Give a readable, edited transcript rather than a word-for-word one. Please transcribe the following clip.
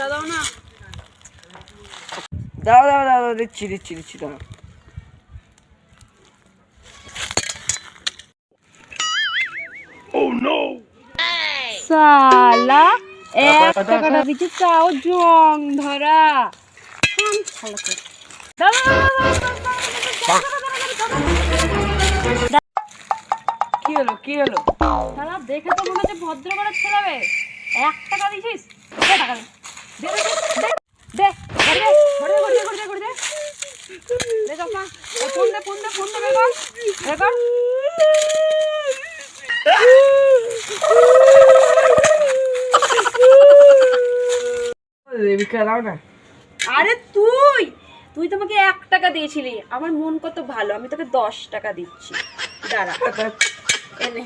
টাকা দাও না। দাও দাও দাও দিচ্ছি দিচ্ছি দিচ্ছি দাও। সালা 1 টাকাটা দিচ্ছি তাও জং ধরা। কি হলো কি হলো? সালা দেখে তো মনে হচ্ছে ভদ্র করে ছেড়াবে। 1 টাকা দিছিস, দে টাকা দে। দে দে দে দে কাকা, ফোন দে বের কর। ভিক্ষা দাও না। আরে তুই তো আমাকে 1 টাকা দিয়েছিলি, আমার মন কত ভালো, আমি তোকে 10 টাকা দিচ্ছি, দাঁড়া এনে।